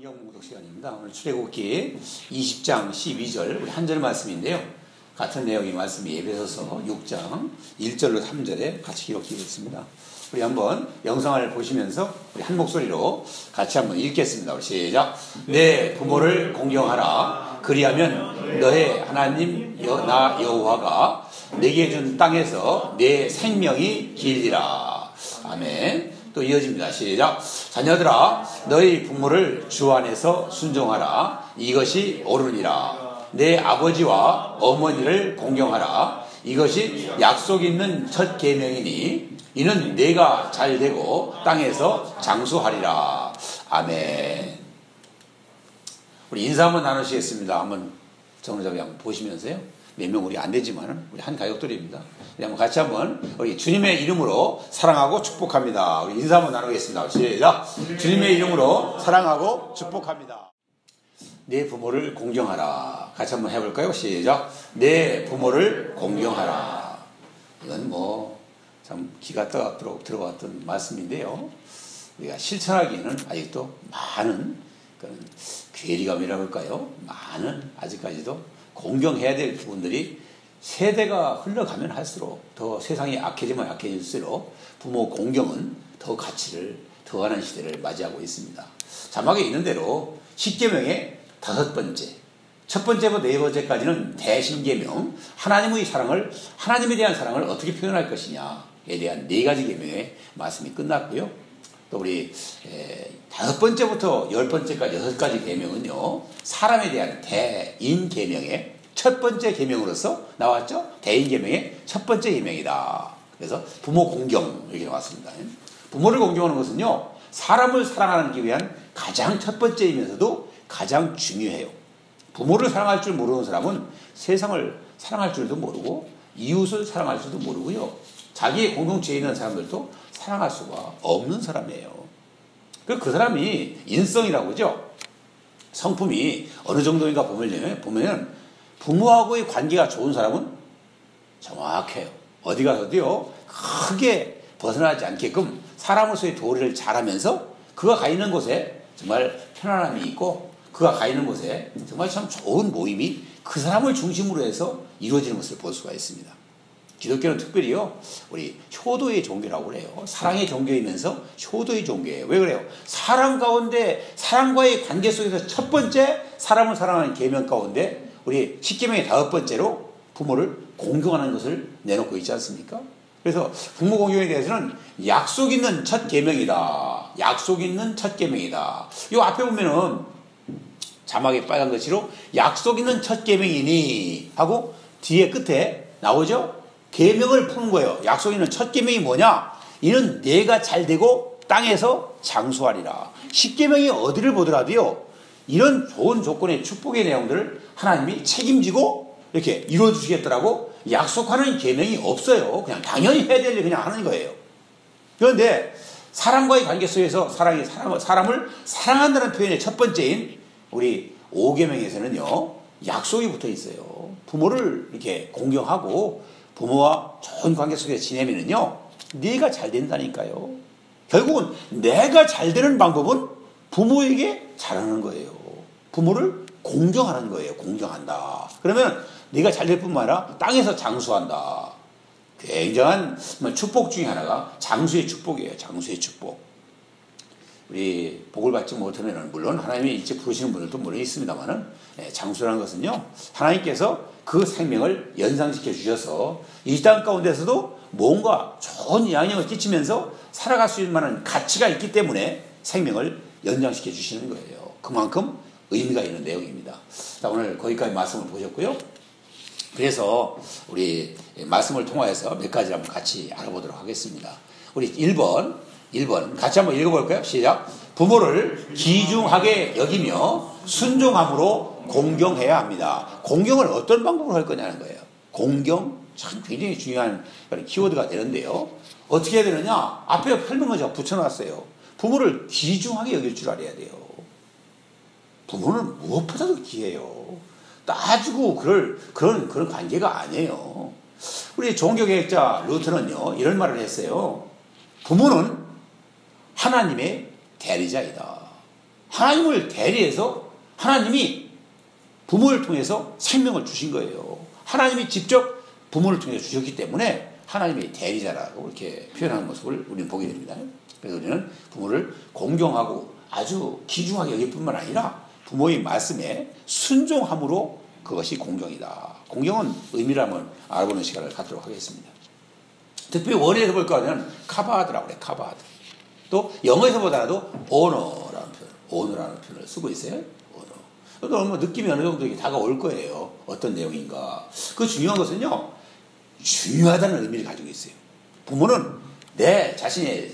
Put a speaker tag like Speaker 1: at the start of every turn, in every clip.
Speaker 1: 성경 묵독 시간입니다. 오늘 출애굽기 20장 12절 우리 한 절 말씀인데요. 같은 내용의 말씀이 에베소서 6장 1절로 3절에 같이 기록되어 있습니다. 우리 한번 영상을 보시면서 우리 한 목소리로 같이 한번 읽겠습니다. 우리 시작. 내 부모를 공경하라. 그리하면 너의 하나님 나 여호와가 내게 준 땅에서 내 생명이 길리라. 아멘. 또 이어집니다. 시작. 자녀들아 너희 부모를 주 안에서 순종하라. 이것이 옳으니라. 내 아버지와 어머니를 공경하라. 이것이 약속 있는 첫 계명이니 이는 내가 잘되고 땅에서 장수하리라. 아멘. 우리 인사 한번 나누시겠습니다. 한번 정리적으로 한번 보시면서요. 몇 명 우리 안 되지만 우리 한 가족들입니다. 한번 같이 한번 우리 주님의 이름으로 사랑하고 축복합니다. 우리 인사 한번 나누겠습니다. 시작. 주님의 이름으로 사랑하고 축복합니다. 내 부모를 공경하라. 같이 한번 해볼까요? 시작. 내 부모를 공경하라. 이건 뭐 참 기가 뜨겁도록 들어왔던 말씀인데요. 우리가 실천하기에는 아직도 많은 그런 괴리감이라고 할까요? 많은 아직까지도 공경해야 될 부분들이 세대가 흘러가면 할수록 더 세상이 악해지면 악해질수록 부모 공경은 더 가치를 더하는 시대를 맞이하고 있습니다. 자막에 있는 대로 10계명의 5번째, 첫 번째부터 네 번째까지는 대신계명, 하나님에 대한 사랑을 어떻게 표현할 것이냐에 대한 4가지 계명의 말씀이 끝났고요. 또 우리 5번째부터 10번째까지 6가지 계명은요, 사람에 대한 대인 계명의 첫 번째 계명으로서 나왔죠. 대인 계명의 첫 번째 계명이다. 그래서 부모 공경 이렇게 나왔습니다. 부모를 공경하는 것은요, 사람을 사랑하기 위한 가장 첫 번째이면서도 가장 중요해요. 부모를 사랑할 줄 모르는 사람은 세상을 사랑할 줄도 모르고 이웃을 사랑할 줄도 모르고요, 자기의 공동체에 있는 사람들도 사랑할 수가 없는 사람이에요. 그 사람이 인성이라고 하죠. 성품이 어느 정도인가 보면 부모하고의 관계가 좋은 사람은 정확해요. 어디 가서도요, 크게 벗어나지 않게끔 사람으로서의 도리를 잘하면서 그가 가 있는 곳에 정말 편안함이 있고 그가 가 있는 곳에 정말 참 좋은 모임이 그 사람을 중심으로 해서 이루어지는 것을 볼 수가 있습니다. 기독교는 특별히요, 우리 효도의 종교라고 그래요. 사랑의 종교이면서 효도의 종교예요. 왜 그래요? 사랑 가운데, 사랑과의 관계 속에서 첫 번째 사람을 사랑하는 계명 가운데 우리 10계명의 5번째로 부모를 공경하는 것을 내놓고 있지 않습니까? 그래서 부모 공경에 대해서는 약속 있는 첫 계명이다. 약속 있는 첫 계명이다. 이 앞에 보면은 자막에 빨간 글씨로 약속 있는 첫 계명이니 하고 뒤에 끝에 나오죠? 계명을 푸는 거예요. 약속 있는 첫 계명이 뭐냐? 이는 내가 잘되고 땅에서 장수하리라. 10계명이 어디를 보더라도요, 이런 좋은 조건의 축복의 내용들을 하나님이 책임지고 이렇게 이루어주시겠더라고 약속하는 계명이 없어요. 그냥 당연히 해야 될 일 그냥 하는 거예요. 그런데 사람과의 관계 속에서 사람을 사랑한다는 표현의 첫 번째인 우리 5계명에서는요, 약속이 붙어 있어요. 부모를 이렇게 공경하고 부모와 좋은 관계 속에서 지내면은요, 네가 잘 된다니까요. 결국은 내가 잘 되는 방법은 부모에게 잘하는 거예요. 부모를 공경하는 거예요. 공경한다. 그러면 네가 잘 될 뿐만 아니라 땅에서 장수한다. 굉장한 축복 중에 하나가 장수의 축복이에요. 장수의 축복. 우리 복을 받지 못하면 물론 하나님이 일찍 부르시는 분들도 물론 있습니다만은, 장수라는 것은요, 하나님께서 그 생명을 연상시켜 주셔서 이 땅 가운데서도 뭔가 좋은 영향을 끼치면서 살아갈 수 있는 만한 가치가 있기 때문에 생명을 연장시켜 주시는 거예요. 그만큼 의미가 있는 내용입니다. 자, 오늘 거기까지 말씀을 보셨고요. 그래서 우리 말씀을 통하여서 몇 가지를 한번 같이 알아보도록 하겠습니다. 우리 1번 같이 한번 읽어볼까요? 시작. 부모를 귀중하게 여기며 순종함으로 공경해야 합니다. 공경을 어떤 방법으로 할 거냐는 거예요. 공경 참 굉장히 중요한 키워드가 되는데요. 어떻게 해야 되느냐? 앞에 설명을 제가 붙여놨어요. 부모를 귀중하게 여길 줄 알아야 돼요. 부모는 무엇보다도 귀해요. 따지고 그런 관계가 아니에요. 우리 종교개혁자 루터는요, 이런 말을 했어요. 부모는 하나님의 대리자이다. 하나님을 대리해서 하나님이 부모를 통해서 생명을 주신 거예요. 하나님이 직접 부모를 통해서 주셨기 때문에 하나님의 대리자라고 이렇게 표현하는 모습을 우리는 보게 됩니다. 그래서 우리는 부모를 공경하고 아주 귀중하게 여길 뿐만 아니라 부모의 말씀에 순종함으로 그것이 공경이다. 공경은 의미를 한번 알아보는 시간을 갖도록 하겠습니다. 특별히 원어에서 볼까 하면 카바드라고 그래요. 카바드. 또 영어에서 보더라도 오너라는 표현을 쓰고 있어요. 오너. 뭐 느낌이 어느 정도 다가올 거예요. 어떤 내용인가. 그 중요한 것은요. 중요하다는 의미를 가지고 있어요. 부모는 내 자신의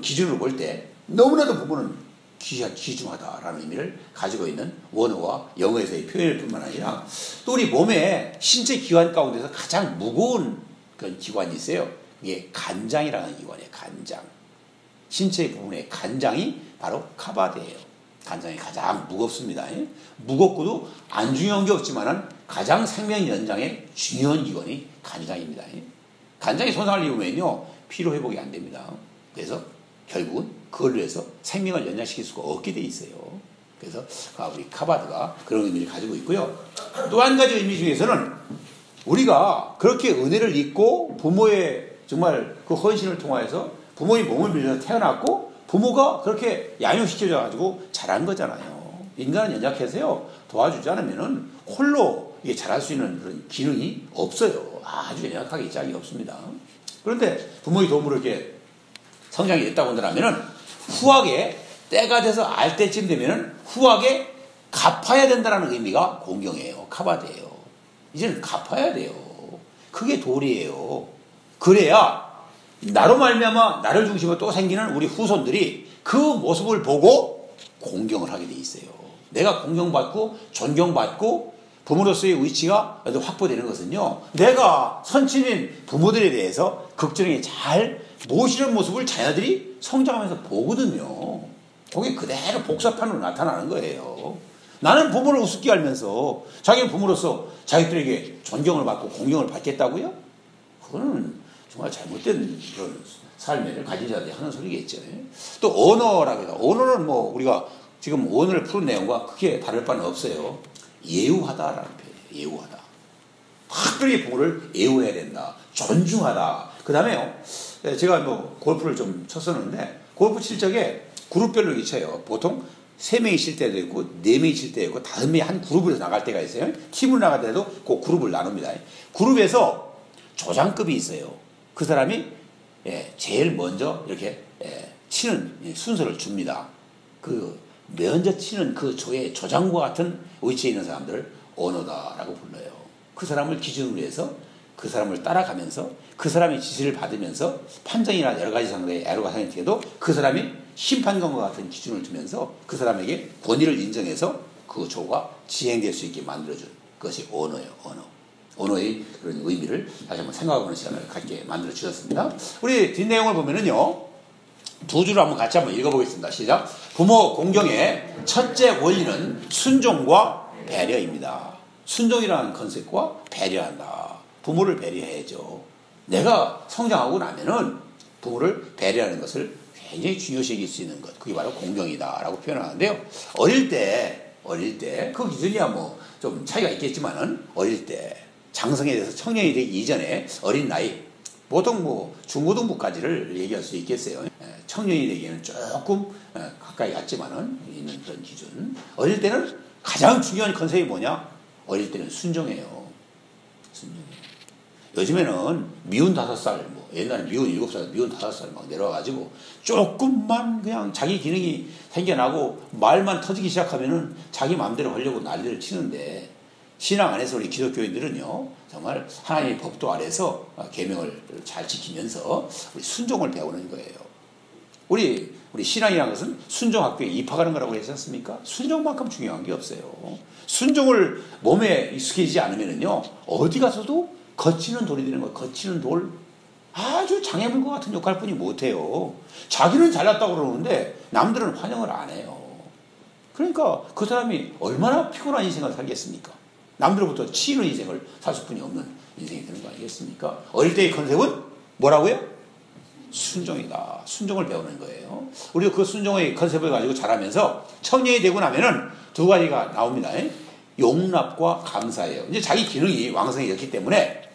Speaker 1: 기준으로 볼 때 너무나도 부모는 귀중하다라는 의미를 가지고 있는 원어와 영어에서의 표현일 뿐만 아니라 또 우리 몸의 신체 기관 가운데서 가장 무거운 그런 기관이 있어요. 이게 간장이라는 기관이에요. 간장. 신체 부분의 간장이 바로 카바드예요. 간장이 가장 무겁습니다. 무겁고도 안 중요한 게 없지만은 가장 생명 연장의 중요한 기관이 간장입니다. 간장이 손상을 입으면요 피로 회복이 안 됩니다. 그래서 결국은 그걸로 해서 생명을 연장시킬 수가 없게 돼 있어요. 그래서 우리 카바드가 그런 의미를 가지고 있고요. 또 한 가지 의미 중에서는 우리가 그렇게 은혜를 입고 부모의 정말 그 헌신을 통하여서 부모의 몸을 빌려서 태어났고 부모가 그렇게 양육시켜줘가지고 자란 거잖아요. 인간은 연약해서요 도와주지 않으면은 홀로 이게 자랄 수 있는 그런 기능이 없어요. 아주 연약하게 짝이 없습니다. 그런데 부모의 도움으로 이렇게 성장이 됐다고 한다면은 후하게 때가 돼서 알 때쯤 되면은 후하게 갚아야 된다는 의미가 공경이에요. 카바드예요. 이제는 갚아야 돼요. 그게 도리예요. 그래야 나로 말미암아 나를 중심으로 또 생기는 우리 후손들이 그 모습을 보고 공경을 하게 돼 있어요. 내가 공경받고 존경받고 부모로서의 위치가 확보되는 것은요. 내가 선친인 부모들에 대해서 극진하게 잘 모시는 모습을 자녀들이 성장하면서 보거든요. 그게 그대로 복사판으로 나타나는 거예요. 나는 부모를 우습게 알면서 자기는 부모로서 자기들에게 존경을 받고 공경을 받겠다고요? 그거는 정말 잘못된 그런 삶을 가진 자들이 하는 소리겠죠. 또 언어라고 해서 언어는 뭐 우리가 지금 언어를 푸는 내용과 크게 다를 바는 없어요. 예우하다라는 표현이에요. 예우하다. 특별히 부모를 예우해야 된다. 존중하다. 그 다음에요. 제가 뭐 골프를 좀 쳤었는데 골프 칠 적에 그룹별로 이렇게 쳐요. 보통 3명이 칠 때도 있고 4명이 칠 때도 있고 5명이 한 그룹으로 나갈 때가 있어요. 팀으로 나갈 때도 그 그룹을 나눕니다. 그룹에서 조장급이 있어요. 그 사람이 제일 먼저 이렇게 치는 순서를 줍니다. 그 먼저 치는 그 조의 조장과 같은 위치에 있는 사람들을 언어다라고 불러요. 그 사람을 기준으로 해서 그 사람을 따라가면서 그 사람의 지시를 받으면서 판정이나 여러 가지 상대의 애로가 생길때도 그 사람이 심판관과 같은 기준을 두면서 그 사람에게 권위를 인정해서 그 조가 지행될 수 있게 만들어준 것이 언어예요. 언어의 그런 의미를 다시 한번 생각해보는 시간을 갖게 만들어 주셨습니다. 우리 뒷내용을 보면은요. 두 줄을 한번 같이 한번 읽어보겠습니다. 시작. 부모 공경의 첫째 원리는 순종과 배려입니다. 순종이라는 컨셉과 배려한다. 부모를 배려해야죠. 내가 성장하고 나면은 부모를 배려하는 것을 굉장히 중요시 여길 수 있는 것. 그게 바로 공경이다라고 표현하는데요. 어릴 때, 그 기준이야 뭐 좀 차이가 있겠지만은 어릴 때 장성에 대해서 청년이 되기 이전에 어린 나이, 보통 뭐 중고등부까지를 얘기할 수 있겠어요. 청년이 되기에는 조금 가까이 갔지만은 있는 그런 기준. 어릴 때는 가장 중요한 컨셉이 뭐냐? 어릴 때는 순종해요. 요즘에는 미운 5살, 뭐 옛날에 미운 7살, 미운 5살 막 내려와가지고 조금만 그냥 자기 기능이 생겨나고 말만 터지기 시작하면은 자기 마음대로 하려고 난리를 치는데 신앙 안에서 우리 기독교인들은요 정말 하나님의 법도 아래서 계명을 잘 지키면서 우리 순종을 배우는 거예요. 우리 신앙이라는 것은 순종학교에 입학하는 거라고 했지 않습니까? 순종만큼 중요한 게 없어요. 순종을 몸에 익숙해지지 않으면요 어디 가서도 거치는 돌이 되는 거예요. 거치는 돌. 아주 장애물과 같은 역할뿐이 못해요. 자기는 잘났다고 그러는데 남들은 환영을 안 해요. 그러니까 그 사람이 얼마나 피곤한 인생을 살겠습니까? 남들로부터 치이는 인생을 살 수뿐이 없는 인생이 되는 거 아니겠습니까? 어릴 때의 컨셉은 뭐라고요? 순종이다. 순종을 배우는 거예요. 우리도 그 순종의 컨셉을 가지고 자라면서 청년이 되고 나면은 두 가지가 나옵니다. 용납과 감사예요. 이제 자기 기능이 왕성해졌기 때문에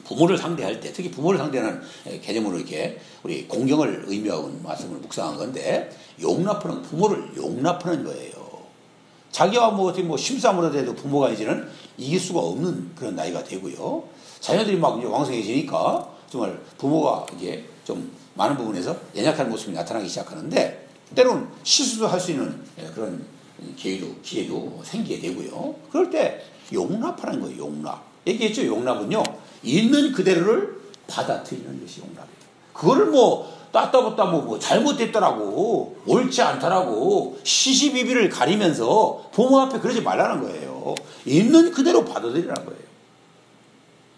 Speaker 1: 부모를 상대할 때, 특히 부모를 상대하는 개념으로 이렇게 우리 공경을 의미하는 말씀을 묵상한 건데, 용납하는, 부모를 용납하는 거예요. 자기와 뭐 어떻게 뭐 심사무라 돼도 부모가 이제는 이길 수가 없는 그런 나이가 되고요. 자녀들이 막 이제 왕성해지니까 정말 부모가 이제 좀 많은 부분에서 연약한 모습이 나타나기 시작하는데, 때로는 실수도 할 수 있는 그런 기회도 생기게 되고요. 그럴 때 용납하는 거예요. 용납. 얘기했죠. 용납은요, 있는 그대로를 받아들이는 것이 용납이에요. 그거를 뭐 따따붙다 뭐 잘못됐더라고, 옳지 않더라고 시시비비를 가리면서 부모 앞에 그러지 말라는 거예요. 있는 그대로 받아들이라는 거예요.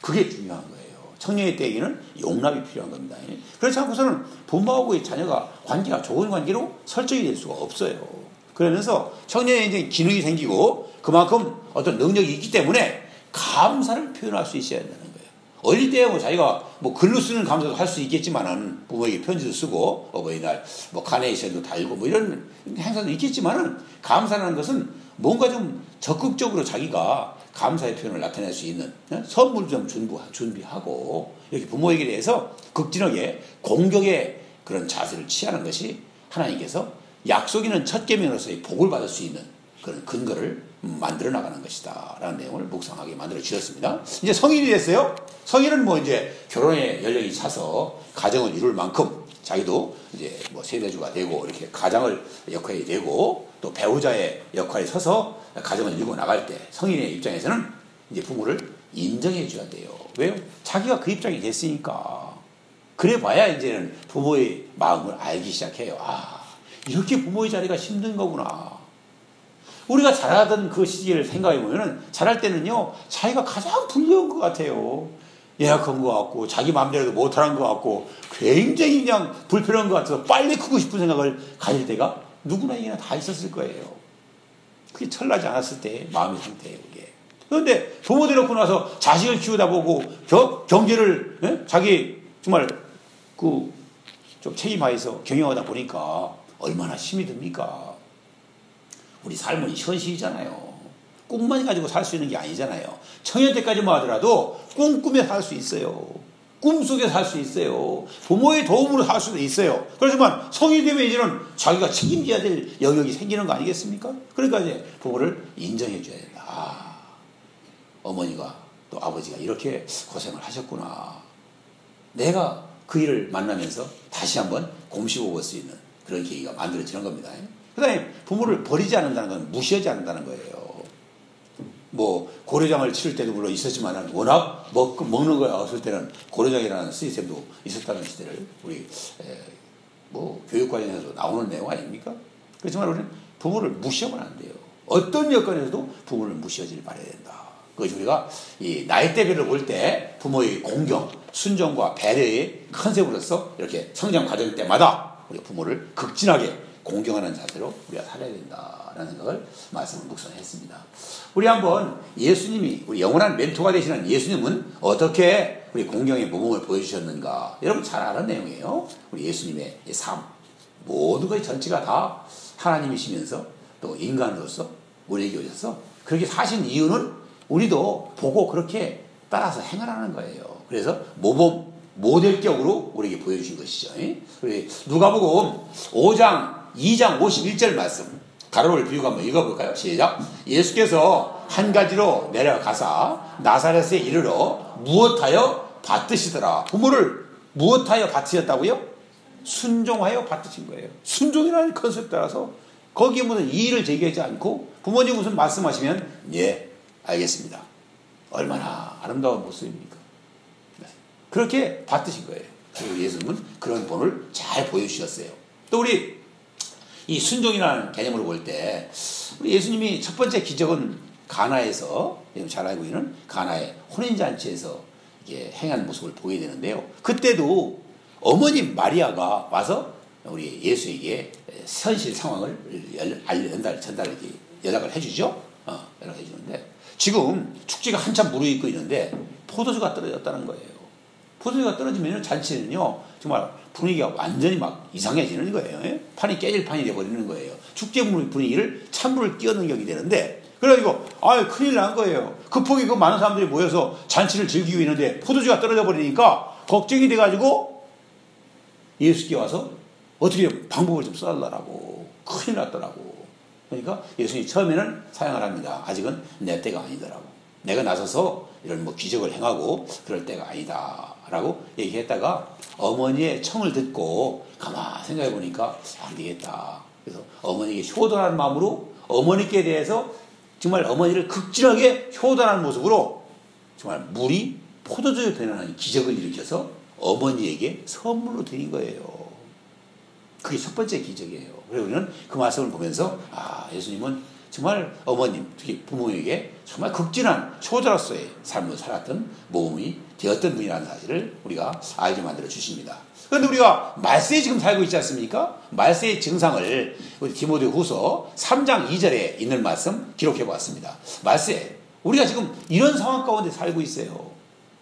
Speaker 1: 그게 중요한 거예요. 청년의 때에는 용납이 필요한 겁니다. 그렇지 않고서는 부모하고 자녀가 관계가 좋은 관계로 설정이 될 수가 없어요. 그러면서 청년의 이제 기능이 생기고 그만큼 어떤 능력이 있기 때문에 감사를 표현할 수 있어야 된다는 거예요. 어릴 때 뭐 자기가 뭐 글로 쓰는 감사도 할 수 있겠지만은, 부모에게 편지도 쓰고 어버이날 뭐 카네이션도 달고 뭐 이런 행사도 있겠지만은, 감사라는 것은 뭔가 좀 적극적으로 자기가 감사의 표현을 나타낼 수 있는 선물 좀 준비하고, 이렇게 부모에게 대해서 극진하게 공격의 그런 자세를 취하는 것이 하나님께서 약속이는 첫 계명으로서의 복을 받을 수 있는 그런 근거를 만들어 나가는 것이다 라는 내용을 묵상하게 만들어 주셨습니다. 이제 성인이 됐어요. 성인은 뭐 이제 결혼의 연령이 차서 가정을 이룰 만큼 자기도 이제 뭐 세대주가 되고 이렇게 가장을 역할이 되고, 또 배우자의 역할에 서서 가정을 이루고 나갈 때 성인의 입장에서는 이제 부모를 인정해 줘야 돼요. 왜요? 자기가 그 입장이 됐으니까. 그래 봐야 이제는 부모의 마음을 알기 시작해요. 아, 이렇게 부모의 자리가 힘든 거구나. 우리가 자라던 그 시기를 생각해 보면은, 자랄 때는요, 자기가 가장 불리한 것 같아요. 예약한 것 같고, 자기 마음대로 못하는 것 같고, 굉장히 그냥 불편한 것 같아서 빨리 크고 싶은 생각을 가질 때가 누구나에게나 다 있었을 거예요. 그게 철나지 않았을 때의 마음의 상태예요, 그게. 그런데 부모 되놓고 나서 자식을 키우다 보고, 경제를, 자기 정말 좀 책임하에서 경영하다 보니까 얼마나 힘이 듭니까? 우리 삶은 현실이잖아요. 꿈만 가지고 살 수 있는 게 아니잖아요. 청년 때까지만 하더라도 꿈꾸며 살 수 있어요. 꿈속에 살 수 있어요. 부모의 도움으로 살 수도 있어요. 그렇지만 성인이 되면 이제는 자기가 책임져야 될 영역이 생기는 거 아니겠습니까? 그러니까 이제 부모를 인정해 줘야 된다. 아, 어머니가 또 아버지가 이렇게 고생을 하셨구나. 내가 그 일을 만나면서 다시 한번 곰씹어 볼 수 있는 그런 계기가 만들어지는 겁니다. 그 다음에 부모를 버리지 않는다는 건 무시하지 않는다는 거예요. 뭐 고려장을 치를 때도 물론 있었지만, 워낙 먹는 거에 없을 때는 고려장이라는 시스템도 있었다는 시대를 우리 뭐 교육과정에서 나오는 내용 아닙니까? 그렇지만 우리는 부모를 무시하면 안 돼요. 어떤 여건에서도 부모를 무시하지 말아야 된다. 그것이 우리가 이 나이대별로 볼 때 부모의 공경, 순종과 배려의 컨셉으로서 이렇게 성장 과정 때마다 우리 부모를 극진하게 공경하는 자세로 우리가 살아야 된다라는 생각을 말씀을 묵상했습니다. 우리 한번 예수님이, 우리 영원한 멘토가 되시는 예수님은 어떻게 우리 공경의 모범을 보여주셨는가, 여러분 잘 아는 내용이에요. 우리 예수님의 삶, 모든 것의 전체가 다 하나님이시면서 또 인간으로서 우리에게 오셔서 그렇게 사신 이유는 우리도 보고 그렇게 따라서 행하라는 거예요. 그래서 모범, 모델격으로 우리에게 보여주신 것이죠. 우리 누가복음 5장 2장 51절 말씀, 가로를 비유가 한번 읽어볼까요? 시작. 예수께서 한 가지로 내려가사 나사렛에 이르러 무엇하여 받드시더라. 부모를 무엇하여 받으셨다고요? 순종하여 받으신 거예요. 순종이라는 컨셉 따라서 거기에 무슨 이의를 제기하지 않고, 부모님 무슨 말씀하시면 예, 알겠습니다. 얼마나 아름다운 모습입니까? 그렇게 받으신 거예요. 그리고 예수님은 그런 본을 잘 보여주셨어요. 또 우리 이 순종이라는 개념으로 볼 때, 우리 예수님이 첫 번째 기적은 가나에서, 여러분 잘 알고 있는 가나의 혼인잔치에서 이게 행한 모습을 보게 되는데요. 그때도 어머니 마리아가 와서 우리 예수에게 현실 상황을 연락을 해주죠. 연락해 주는데, 지금 축제가 한참 무르익고 있는데 포도주가 떨어졌다는 거예요. 포도주가 떨어지면 잔치는요, 정말 분위기가 완전히 막 이상해지는 거예요. 예? 판이 깨질 판이 돼버리는 거예요. 축제 분위기를 찬물을 끼얹는 격이 되는데, 그래가지고, 큰일 난 거예요. 급하게 그 많은 사람들이 모여서 잔치를 즐기고 있는데, 포도주가 떨어져 버리니까, 걱정이 돼가지고, 예수께 와서, 어떻게 방법을 좀 써달라고. 큰일 났더라고. 그러니까 예수님이 처음에는 사양을 합니다. 아직은 내 때가 아니더라고. 내가 나서서 이런 뭐 기적을 행하고 그럴 때가 아니다. 라고 얘기했다가 어머니의 청을 듣고 가만 생각해 보니까 안 되겠다. 그래서 어머니에게 효도하는 마음으로 어머니께 대해서 정말 어머니를 극진하게 효도하는 모습으로 정말 물이 포도주에 변하는 기적을 일으켜서 어머니에게 선물로 드린 거예요. 그게 첫 번째 기적이에요. 그래서 우리는 그 말씀을 보면서 예수님은 정말 어머님, 특히 부모에게 정말 극진한 효자로서의 삶을 살았던 모험이 되었던 분이라는 사실을 우리가 알게 만들어 주십니다. 그런데 우리가 말세에 지금 살고 있지 않습니까? 말세의 증상을 우리 디모데후서 3장 2절에 있는 말씀 기록해 보았습니다. 말세, 우리가 지금 이런 상황 가운데 살고 있어요.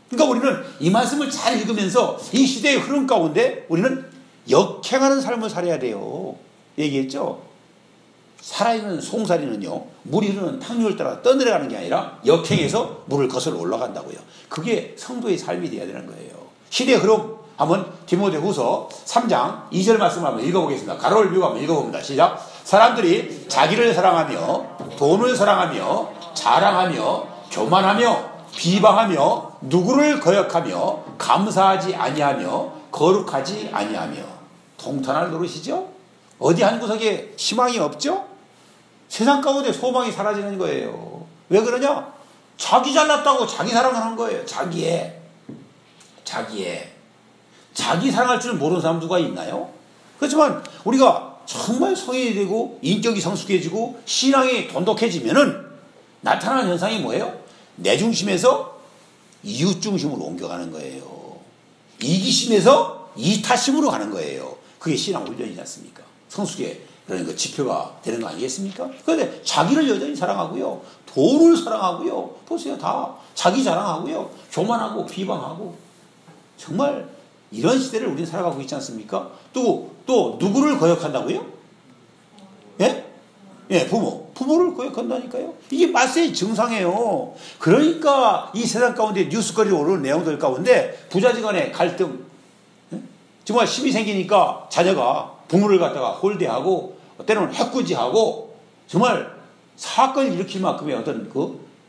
Speaker 1: 그러니까 우리는 이 말씀을 잘 읽으면서 이 시대의 흐름 가운데 우리는 역행하는 삶을 살아야 돼요. 얘기했죠? 살아있는 송사리는요, 물이 흐르는 탕류를 따라 떠내려가는 게 아니라 역행해서 물을 거슬러 올라간다고요. 그게 성도의 삶이 되어야 되는 거예요. 시대의 흐름, 한번 디모데후서 3장 2절 말씀을 한번 읽어보겠습니다. 가로를 비우고 한번 읽어봅니다. 시작. 사람들이 자기를 사랑하며 돈을 사랑하며 자랑하며 교만하며 비방하며 누구를 거역하며 감사하지 아니하며 거룩하지 아니하며 통탄할 노릇이죠. 어디 한 구석에 희망이 없죠? 세상 가운데 소망이 사라지는 거예요. 왜 그러냐? 자기 잘났다고 자기 사랑하는 거예요. 자기 사랑할 줄 모르는 사람 누가 있나요? 그렇지만 우리가 정말 성인이 되고 인격이 성숙해지고 신앙이 돈독해지면은 나타나는 현상이 뭐예요? 내 중심에서 이웃 중심으로 옮겨가는 거예요. 이기심에서 이타심으로 가는 거예요. 그게 신앙 훈련이지 않습니까? 성숙의 그런 그 지표가 되는 거 아니겠습니까? 그런데 자기를 여전히 사랑하고요. 돈을 사랑하고요. 보세요. 다 자기 자랑하고요. 교만하고 비방하고. 정말 이런 시대를 우리는 살아가고 있지 않습니까? 또 누구를 거역한다고요? 예? 예, 부모를 거역한다니까요. 이게 말세의 증상이에요. 그러니까 이 세상 가운데 뉴스거리로 오르는 내용들 가운데 부자지간의 갈등, 예? 정말 힘이 생기니까 자녀가 부모를 갖다가 홀대하고 때로는 해코지하고 정말 사건을 일으킬 만큼의 어떤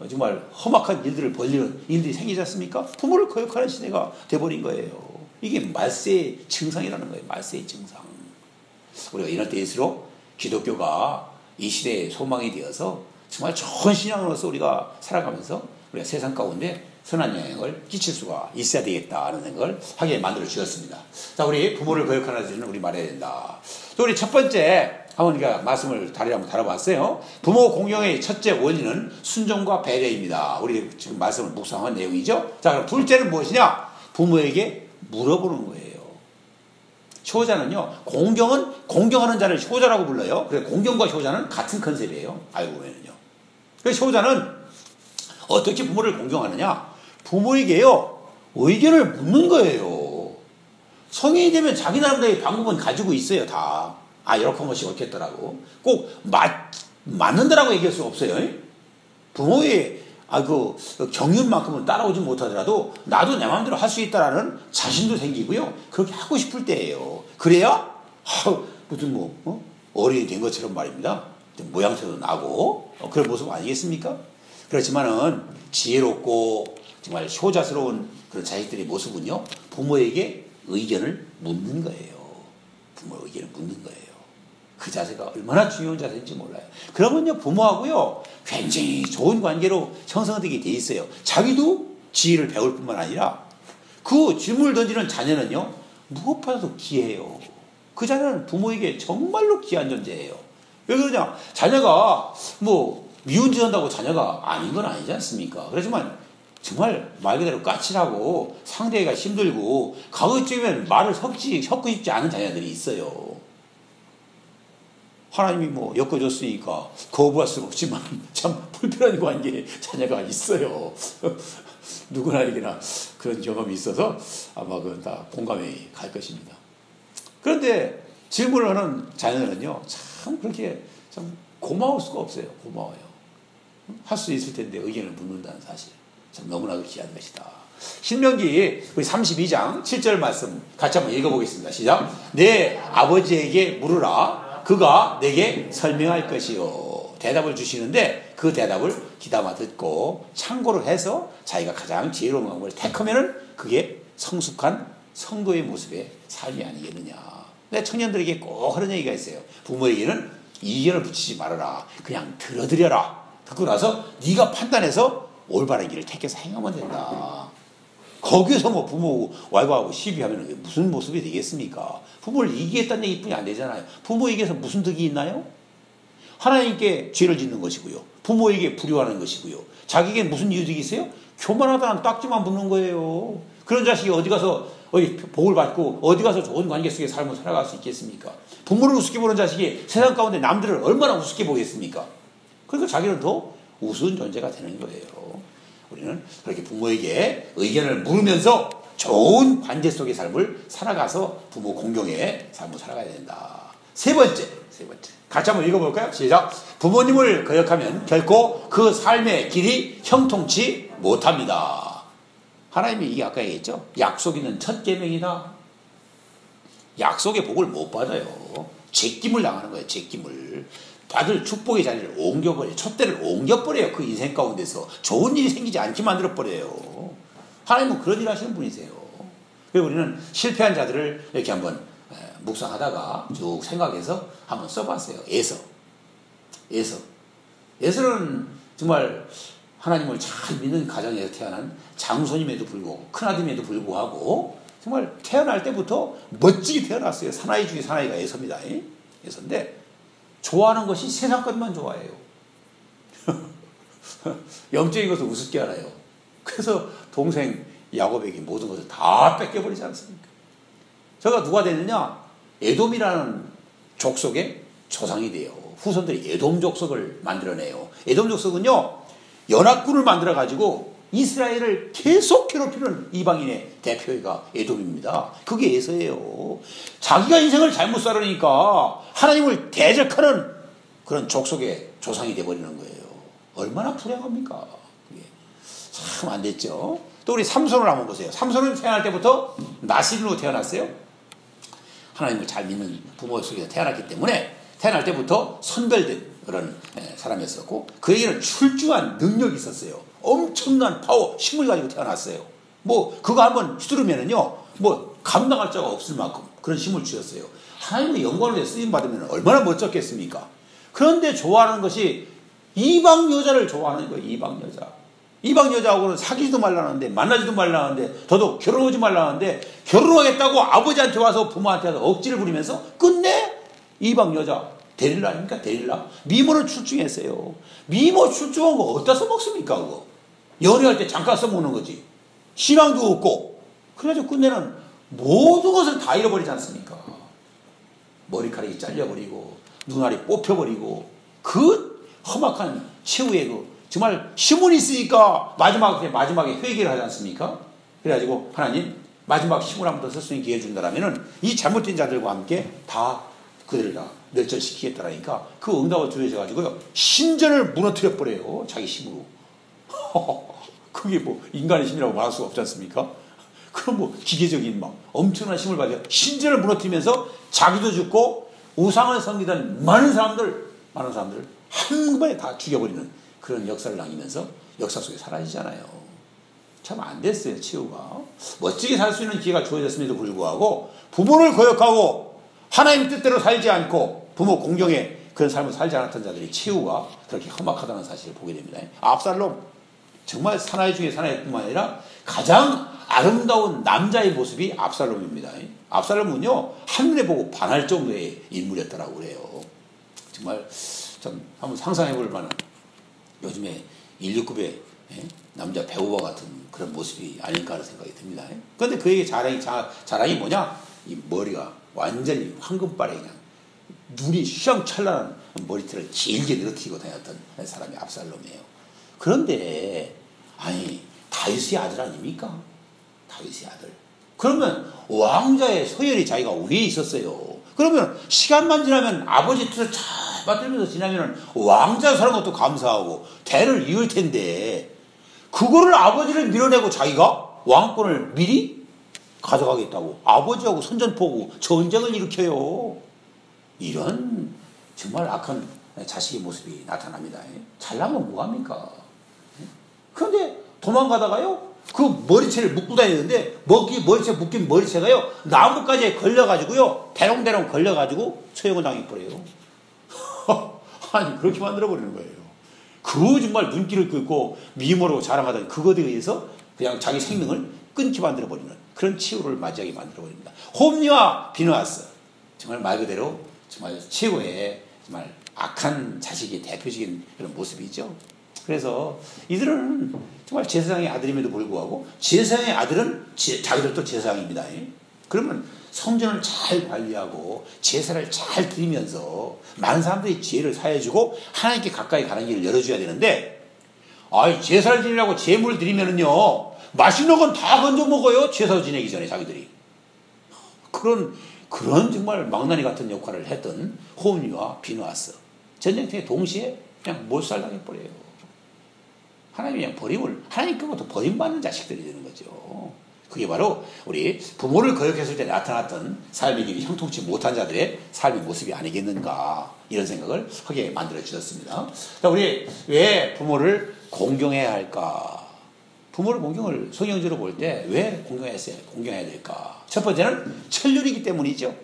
Speaker 1: 정말 험악한 일들을 벌리는 일들이 생기지 않습니까? 부모를 거역하는 시대가 돼버린 거예요. 이게 말세의 증상이라는 거예요. 말세의 증상. 우리가 이럴 때일수록 기독교가 이 시대의 소망이 되어서 정말 좋은 신앙으로서 우리가 살아가면서 우리가 세상 가운데 선한 영향을 끼칠 수가 있어야 되겠다는 생각을 하게 만들어 주셨습니다. 자, 우리 부모를 거역하는 사실은 우리 말해야 된다. 또 우리 첫 번째 한번 우리가 말씀을 한번 다뤄봤어요. 부모 공경의 첫째 원인은 순종과 배려입니다. 우리 지금 말씀을 묵상한 내용이죠. 자, 그럼 둘째는 무엇이냐? 부모에게 물어보는 거예요. 효자는요, 공경하는 자를 효자라고 불러요. 그래서 공경과 효자는 같은 컨셉이에요. 알고 보면요. 그래서 효자는 어떻게 부모를 공경하느냐? 부모에게요, 의견을 묻는 거예요. 성인이 되면 자기 나름대로의 방법은 가지고 있어요, 다. 이렇게 한 것이 옳겠더라고. 꼭 맞는다라고 얘기할 수 없어요. 부모의 경륜만큼은 따라오지 못하더라도 나도 내 마음대로 할 수 있다라는 자신도 생기고요. 그렇게 하고 싶을 때예요. 그래야 무슨 어른이 된 것처럼 말입니다. 모양새도 나고 그런 모습 아니겠습니까? 그렇지만은 지혜롭고 정말 효자스러운 그런 자식들의 모습은요, 부모에게 의견을 묻는 거예요. 부모의 의견을 묻는 거예요. 그 자세가 얼마나 중요한 자세인지 몰라요. 그러면요, 부모하고요, 굉장히 좋은 관계로 형성되게 돼 있어요. 자기도 지혜를 배울 뿐만 아니라 그 질문을 던지는 자녀는요, 무엇보다도 귀해요. 그 자녀는 부모에게 정말로 귀한 존재예요. 왜 그러냐? 자녀가 미운짓한다고 자녀가 아닌 건 아니지 않습니까? 그렇지만 정말 말 그대로 까칠하고 상대가 힘들고 가급적이면 말을 섞고 싶지 않은 자녀들이 있어요. 하나님이 엮어줬으니까 거부할 수가 없지만 참 불편한 관계에 자녀가 있어요. 누구나에게나 그런 경험이 있어서 아마 그건 다 공감이 갈 것입니다. 그런데 질문을 하는 자녀는요, 참 그렇게 참 고마울 수가 없어요. 고마워요. 할 수 있을 텐데 의견을 묻는다는 사실. 참 너무나도 귀한 것이다. 신명기 우리 32장 7절 말씀 같이 한번 읽어보겠습니다. 시작. 내 아버지에게 물으라. 그가 내게 설명할 것이요. 대답을 주시는데 그 대답을 귀담아 듣고 참고를 해서 자기가 가장 지혜로운 방법을 택하면은 그게 성숙한 성도의 모습의 삶이 아니겠느냐. 근데 청년들에게 꼭 그런 얘기가 있어요. 부모에게는 이견을 붙이지 말아라. 그냥 들어드려라. 듣고 나서 네가 판단해서 올바른 길을 택해서 행하면 된다. 거기서 뭐 부모 와이프하고 시비하면 무슨 모습이 되겠습니까? 부모를 이기겠다는 얘기뿐이 안 되잖아요. 부모에게서 무슨 득이 있나요? 하나님께 죄를 짓는 것이고요. 부모에게 불효하는 것이고요. 자기에게 무슨 이득이 있어요? 교만하다는 딱지만 붙는 거예요. 그런 자식이 어디 가서 복을 받고 어디 가서 좋은 관계 속에 삶을 살아갈 수 있겠습니까? 부모를 우습게 보는 자식이 세상 가운데 남들을 얼마나 우습게 보겠습니까? 그러니까 자기는 더 우스운 존재가 되는 거예요. 우리는 그렇게 부모에게 의견을 물으면서 좋은 관계 속의 삶을 살아가서 부모 공경의 삶을 살아가야 된다. 세 번째. 같이 한번 읽어볼까요? 시작. 부모님을 거역하면 결코 그 삶의 길이 형통치 못합니다. 하나님이 이게 아까 얘기했죠. 약속 있는 첫 계명이다. 약속의 복을 못 받아요. 제낌을 당하는 거예요. 제낌을. 받을 축복의 자리를 옮겨버려요. 촛대를 옮겨버려요. 그 인생 가운데서 좋은 일이 생기지 않게 만들어버려요. 하나님은 그런 일 하시는 분이세요. 그래서 우리는 실패한 자들을 이렇게 한번 묵상하다가 쭉 생각해서 한번 써봤어요. 에서는 정말 하나님을 잘 믿는 가정에서 태어난 장손임에도 불구하고 큰아들임에도 불구하고 정말 태어날 때부터 멋지게 태어났어요. 사나이 중에 사나이가 에서입니다. 에서인데 좋아하는 것이 세상 것만 좋아해요. 영적인 것을 우습게 알아요. 그래서 동생 야곱에게 모든 것을 다 뺏겨버리지 않습니까? 저가 누가 되느냐? 에돔이라는 족속의 조상이 돼요. 후손들이 에돔 족속을 만들어내요. 에돔 족속은요, 연합군을 만들어가지고 이스라엘을 계속 괴롭히는 이방인의 대표가 에돔입니다. 그게 에서예요. 자기가 인생을 잘못 살으니까 하나님을 대적하는 그런 족속의 조상이 되어버리는 거예요. 얼마나 불행합니까? 그게 참 안 됐죠. 또 우리 삼손을 한번 보세요. 삼손은 태어날 때부터 나실로 태어났어요. 하나님을 잘 믿는 부모 속에서 태어났기 때문에 태어날 때부터 선별된 그런 사람이었었고 그에게는 출중한 능력이 있었어요. 엄청난 파워, 힘을 가지고 태어났어요. 뭐 그거 한번 휘두르면은요, 뭐 감당할 자가 없을 만큼 그런 힘을 주셨어요. 하나님의 영광을 위해 쓰임 받으면 얼마나 멋졌겠습니까? 그런데 좋아하는 것이 이방 여자를 좋아하는 거예요. 이방 여자. 이방 여자하고는 사귀지도 말라는데, 만나지도 말라는데, 더더욱 결혼하지 말라는데, 결혼하겠다고 아버지한테 와서 부모한테 와서 억지를 부리면서 끝내 이방 여자 데릴라 아닙니까? 데릴라. 미모를 출중했어요. 미모 출중한 거 어디다 써먹습니까? 그거 연애할 때 잠깐 써먹는 거지. 신앙도 없고. 그래가지고 끝내는 모든 것을 다 잃어버리지 않습니까? 머리카락이 잘려버리고 눈알이 뽑혀버리고 그 험악한 최후의 그 정말 시몬이 있으니까 마지막에 회개를 하지 않습니까? 그래가지고 하나님 마지막 시몬 한 번 더 쓸 수 있는 기회 준다라면은 이 잘못된 자들과 함께 다 그들을 다 멸절시키겠다라니까 그 응답을 두려워져가지고요 신전을 무너뜨려 버려요. 자기 힘으로. 그게 뭐 인간의 힘이라고 말할 수가 없지 않습니까? 그럼 뭐 기계적인 막 엄청난 힘을 가지고 신전을 무너뜨리면서 자기도 죽고 우상을 섬기던 많은 사람들 한꺼번에 다 죽여버리는 그런 역사를 남기면서 역사 속에 사라지잖아요. 참 안 됐어요. 치유가 멋지게 살 수 있는 기회가 주어졌음에도 불구하고 부모를 거역하고 하나님 뜻대로 살지 않고 부모 공경에 그런 삶을 살지 않았던 자들이 치유가 그렇게 험악하다는 사실을 보게 됩니다. 압살롬 정말 사나이 중에 사나이뿐만 아니라 가장 아름다운 남자의 모습이 압살롬입니다. 압살롬은요 한눈에 보고 반할 정도의 인물이었다라고 그래요. 정말 참 한번 상상해볼 만한 요즘에 인류급의 남자 배우와 같은 그런 모습이 아닐까 하는 생각이 듭니다. 그런데 그에게 자랑이 뭐냐? 이 머리가 완전히 황금빨에 그냥 눈이 휘황찬란한 머리털을 길게 늘어뜨리고 다녔던 사람이 압살롬이에요. 그런데 아니 다윗의 아들 아닙니까? 다윗의 아들. 그러면 왕자의 서열이 자기가 위에 있었어요. 그러면 시간만 지나면 아버지 뜻을 잘 받들면서 지나면 왕자 사는 것도 감사하고 대를 이을 텐데, 그거를 아버지를 밀어내고 자기가 왕권을 미리 가져가겠다고 아버지하고 선전포고 전쟁을 일으켜요. 이런 정말 악한 자식의 모습이 나타납니다. 잘나면 뭐합니까? 그런데 도망가다가요, 그 머리채를 묶고 다니는데, 머리채 묶인 머리채가요, 나무까지 걸려가지고요, 대롱대롱 걸려가지고 처형을 당해버려요. 아니, 그렇게 만들어버리는 거예요. 그 정말 눈길을 끄고 미모로 자랑하던 그것에 의해서 그냥 자기 생명을 끊기 만들어버리는 그런 치유를 맞이하게 만들어버립니다. 홈리와 비누아스. 정말 말 그대로 정말 최고의 정말 악한 자식의 대표적인 그런 모습이죠. 그래서 이들은 정말 제사장의 아들임에도 불구하고 제사장의 아들은 자기들도 제사장입니다. 그러면 성전을 잘 관리하고 제사를 잘 드리면서 많은 사람들이 지혜를 사해주고 하나님께 가까이 가는 길을 열어줘야 되는데, 제사를 지내려고 제물을 드리면은요, 맛있는 건 다 건져 먹어요. 제사 지내기 전에 자기들이. 그런 정말 망나니 같은 역할을 했던 홈리와 비누아스. 전쟁터에 동시에 그냥 몰살당해버려요. 하나님이 그냥 버림을, 하나님 그것도 버림받는 자식들이 되는 거죠. 그게 바로 우리 부모를 거역했을 때 나타났던 삶의 길이 형통치 못한 자들의 삶의 모습이 아니겠는가, 이런 생각을 하게 만들어 주셨습니다. 우리 왜 부모를 공경해야 할까? 부모를 공경을 성경적으로 볼 때 왜 공경해야 될까? 첫 번째는 천륜이기 때문이죠.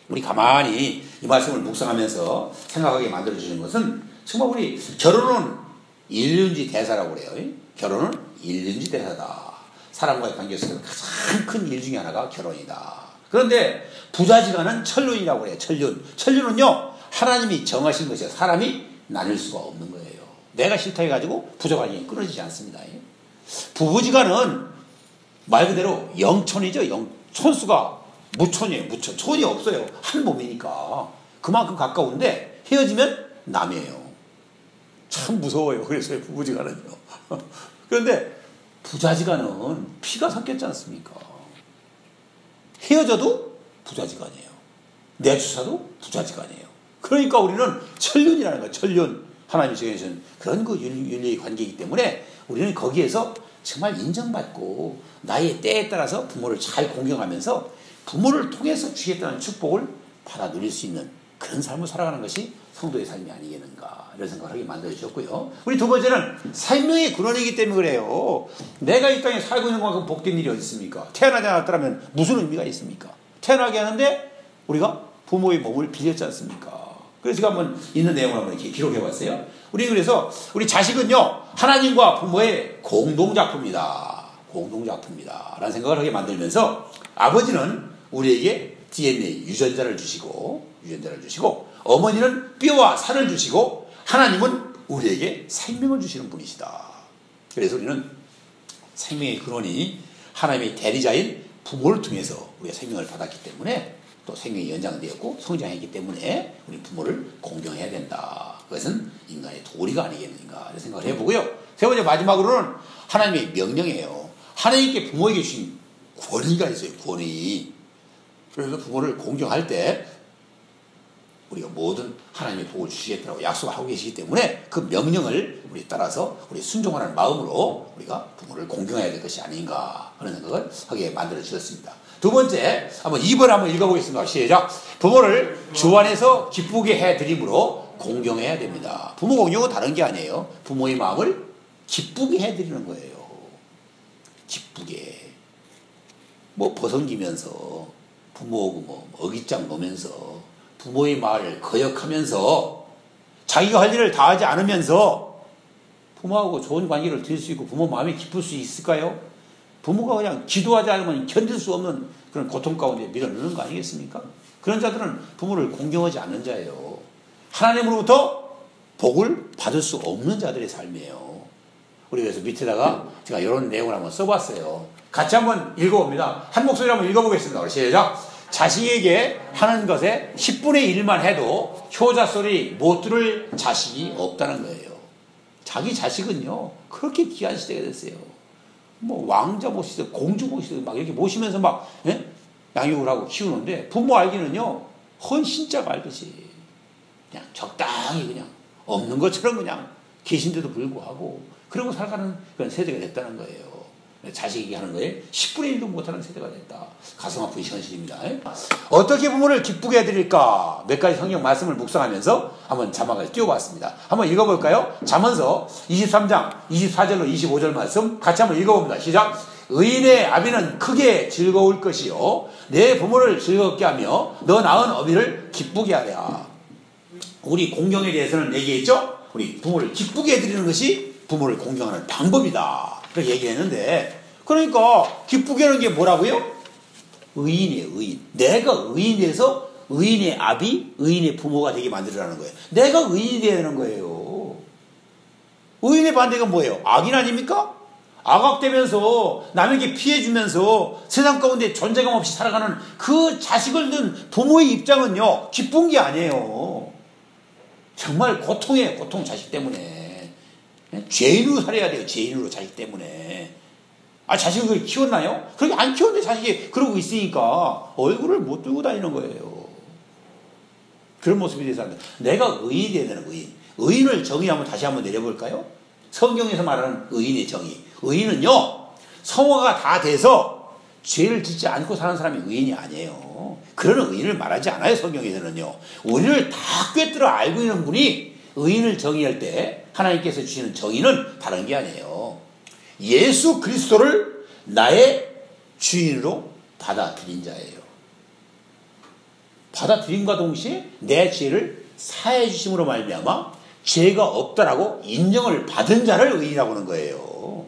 Speaker 1: 우리 가만히 이 말씀을 묵상하면서 생각하게 만들어 주는 것은, 정말 우리 결혼은 일륜지 대사라고 그래요. 결혼은 일륜지 대사다. 사람과의 관계에서 가장 큰 일 중에 하나가 결혼이다. 그런데 부자지간은 천륜이라고 그래요. 천륜은요, 하나님이 정하신 것이요, 사람이 나눌 수가 없는 거예요. 내가 싫다 해가지고 부자관이 끊어지지 않습니다. 부부지간은 말 그대로 영천이죠. 천수가 무천이에요. 무천. 천이 없어요. 한 몸이니까. 그만큼 가까운데 헤어지면 남이에요. 참 무서워요. 그래서 부부지간은요. 그런데 부자지간은 피가 섞였지 않습니까? 헤어져도 부자지간이에요. 내주사도 부자지간이에요. 그러니까 우리는 천륜이라는 거예요. 천륜. 하나님이 정해주신 그런 그 윤리의 관계이기 때문에 우리는 거기에서 정말 인정받고 나의 때에 따라서 부모를 잘 공경하면서 부모를 통해서 주겠다는 축복을 받아 누릴 수 있는 그런 삶을 살아가는 것이 성도의 삶이 아니겠는가, 이런 생각을 하게 만들어주셨고요. 우리 두 번째는 생명의 근원이기 때문에 그래요. 내가 이 땅에 살고 있는 것만큼 복된 일이 어디 있습니까? 태어나지 않았더라면 무슨 의미가 있습니까? 태어나게 하는데 우리가 부모의 몸을 빌렸지 않습니까? 그래서 제가 한번 있는 내용을 한번 이렇게 기록해 봤어요. 그래서 우리 자식은요, 하나님과 부모의 공동작품이다. 공동작품이다. 라는 생각을 하게 만들면서, 아버지는 우리에게 DNA, 유전자를 주시고, 어머니는 뼈와 살을 주시고, 하나님은 우리에게 생명을 주시는 분이시다. 그래서 우리는 생명의 근원이 하나님의 대리자인 부모를 통해서 우리가 생명을 받았기 때문에, 또 생명이 연장되었고 성장했기 때문에 우리 부모를 공경해야 된다. 그것은 인간의 도리가 아니겠는가, 이런 생각을 해보고요. 세 번째, 마지막으로는 하나님의 명령이에요. 하나님께 부모에게 주신 권위가 있어요. 권위. 그래서 부모를 공경할 때 우리가 모든 하나님의 복을 주시겠다고 약속을 하고 계시기 때문에 그 명령을 우리 따라서 우리 순종하는 마음으로 우리가 부모를 공경해야 될 것이 아닌가 하는 생각을 하게 만들어 주셨습니다. 두 번째, 한번 2번 한번 읽어보겠습니다. 시작. 부모를 주 안에서 기쁘게 해드림으로 공경해야 됩니다. 부모 공경은 다른 게 아니에요. 부모의 마음을 기쁘게 해드리는 거예요. 기쁘게. 벗어기면서 부모하고 어깃장 놓으면서 부모의 말을 거역하면서 자기가 할 일을 다 하지 않으면서 부모하고 좋은 관계를 드릴 수 있고 부모 마음이 기쁠 수 있을까요? 부모가 그냥 기도하지 않으면 견딜 수 없는 그런 고통 가운데 밀어넣는 거 아니겠습니까? 그런 자들은 부모를 공경하지 않는 자예요. 하나님으로부터 복을 받을 수 없는 자들의 삶이에요. 우리 그래서 밑에다가 제가 이런 내용을 한번 써봤어요. 같이 한번 읽어봅니다. 한 목소리로 한번 읽어보겠습니다. 시작. 자식에게 하는 것에 10분의 1만 해도 효자 소리 못 들을 자식이 없다는 거예요. 자기 자식은요, 그렇게 귀한 시대가 됐어요. 뭐, 왕자 모시듯, 공주 모시듯, 막 이렇게 모시면서 막, 예? 양육을 하고 키우는데, 부모 알기는요, 헌신자가 알듯이, 그냥 적당히 그냥, 없는 것처럼 그냥 계신데도 불구하고, 그러고 살아가는 그런 세대가 됐다는 거예요. 자식에게 하는 거에 10분의 1도 못하는 세대가 됐다. 가슴 아픈 현실입니다. 어떻게 부모를 기쁘게 해드릴까? 몇 가지 성경 말씀을 묵상하면서 한번 자막을 띄워봤습니다. 한번 읽어볼까요? 잠언서 23장 24절로 25절 말씀 같이 한번 읽어봅니다. 시작! 의인의 아비는 크게 즐거울 것이요 내 부모를 즐겁게 하며 너 낳은 어미를 기쁘게 하랴. 우리 공경에 대해서는 얘기했죠? 우리 부모를 기쁘게 해드리는 것이 부모를 공경하는 방법이다. 그렇게 얘기했는데, 그러니까 기쁘게 하는 게 뭐라고요? 의인이에요, 의인. 내가 의인이 돼서 의인의 아비, 의인의 부모가 되게 만들어라는 거예요. 내가 의인이 되어야 되는 거예요. 의인의 반대가 뭐예요? 악인 아닙니까? 악악되면서 남에게 피해주면서 세상 가운데 존재감 없이 살아가는 그 자식을 둔 부모의 입장은요, 기쁜 게 아니에요. 정말 고통이에요, 고통 자식 때문에. 죄인으로 살아야 돼요. 죄인으로 자식 때문에. 자식을 그렇게 키웠나요? 그렇게 안 키웠는데 자식이 그러고 있으니까 얼굴을 못 들고 다니는 거예요. 그런 모습이 돼서 내가 의인이 되어야 되는 의인. 의인을 정의 한번 다시 한번 내려볼까요? 성경에서 말하는 의인의 정의. 의인은요, 성화가 다 돼서 죄를 짓지 않고 사는 사람이 의인이 아니에요. 그런 의인을 말하지 않아요, 성경에서는요. 우리를 다 꿰뚫어 알고 있는 분이 의인을 정의할 때 하나님께서 주시는 정의는 다른 게 아니에요. 예수 그리스도를 나의 주인으로 받아들인 자예요. 받아들임과 동시에 내 죄를 사해 주심으로 말미암아 죄가 없다라고 인정을 받은 자를 의인이라고 하는 거예요.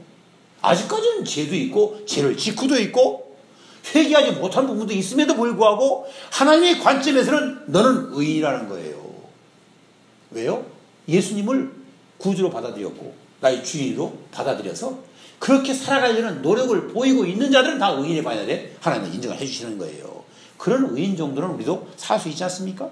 Speaker 1: 아직까지는 죄도 있고 죄를 짓고도 있고 회개하지 못한 부분도 있음에도 불구하고 하나님의 관점에서는 너는 의인이라는 거예요. 왜요? 예수님을 구주로 받아들였고 나의 주인으로 받아들여서 그렇게 살아가려는 노력을 보이고 있는 자들은 다 의인의 반열에 하나님은 인정을 해주시는 거예요. 그런 의인 정도는 우리도 살 수 있지 않습니까?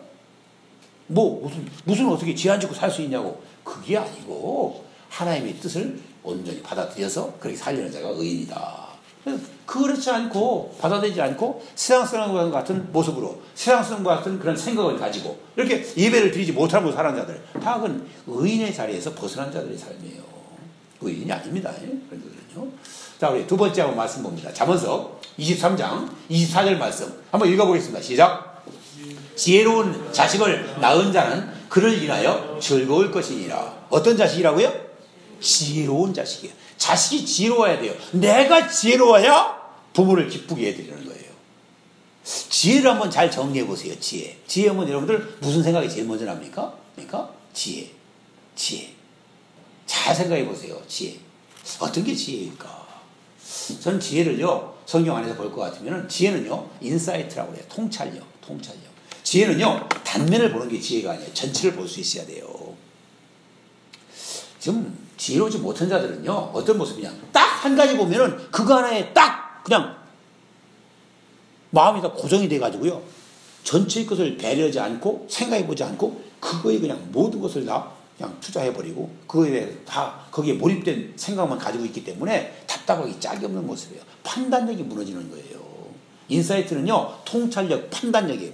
Speaker 1: 무슨 어떻게 죄 안 짓고 살 수 있냐고. 그게 아니고 하나님의 뜻을 온전히 받아들여서 그렇게 살려는 자가 의인이다. 그렇지 않고 받아들이지 않고 세상 사람과 같은 모습으로 세상 사람과 같은 그런 생각을 가지고 이렇게 예배를 드리지 못하고 사는 자들 다 그건 의인의 자리에서 벗어난 자들의 삶이에요. 의인이 아닙니다. 그런 자들은요. 자, 우리 두 번째 한번 말씀 봅니다. 잠언서 23장 24절 말씀 한번 읽어보겠습니다. 시작. 지혜로운 자식을 낳은 자는 그를 인하여 즐거울 것이니라. 어떤 자식이라고요? 지혜로운 자식이에요. 자식이 지혜로워야 돼요. 내가 지혜로워야 부모를 기쁘게 해드리는 거예요. 지혜를 한번 잘 정리해 보세요. 지혜. 지혜하면 여러분들 무슨 생각이 제일 먼저 납니까? 그러니까 지혜. 잘 생각해 보세요. 지혜. 어떤 게 지혜일까? 저는 지혜를요, 성경 안에서 볼 것 같으면 지혜는요, 인사이트라고 그래요. 통찰력. 지혜는요, 단면을 보는 게 지혜가 아니에요. 전체를 볼 수 있어야 돼요. 지금 지혜로우지 못한 자들은요, 어떤 모습이냐. 딱 한 가지 보면은 그거 하나에 딱 그냥 마음이 다 고정이 돼가지고요. 전체의 것을 배려하지 않고 생각해보지 않고 그거에 그냥 모든 것을 다 그냥 투자해버리고 그거에 대해 다 거기에 몰입된 생각만 가지고 있기 때문에 답답하기 짝이 없는 모습이에요. 판단력이 무너지는 거예요. 인사이트는요, 통찰력, 판단력이에요.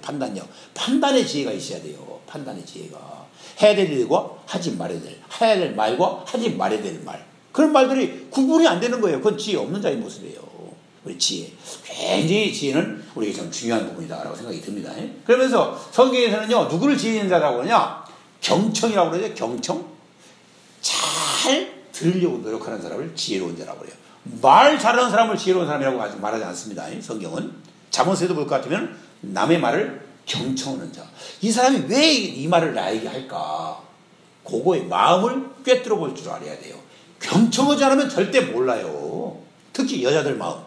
Speaker 1: 판단의 지혜가 있어야 돼요. 판단의 지혜가. 해야 될 일과 하지 말아야 될, 해야 될 말과 하지 말아야 될 말. 그런 말들이 구분이 안 되는 거예요. 그건 지혜 없는 자의 모습이에요. 우리 지혜. 굉장히 지혜는 우리에게 참 중요한 부분이다라고 생각이 듭니다. 그러면서 성경에서는요, 누구를 지혜 있는 자라고 하냐? 경청이라고 그러죠. 경청. 잘 들으려고 노력하는 사람을 지혜로운 자라고 그래요. 말 잘하는 사람을 지혜로운 사람이라고 말하지 않습니다. 성경은. 잠언서에도 볼 것 같으면 남의 말을 경청하는 자. 이 사람이 왜 이 말을 나에게 할까? 그거의 마음을 꿰뚫어 볼 줄 알아야 돼요. 경청하지 않으면 절대 몰라요. 특히 여자들 마음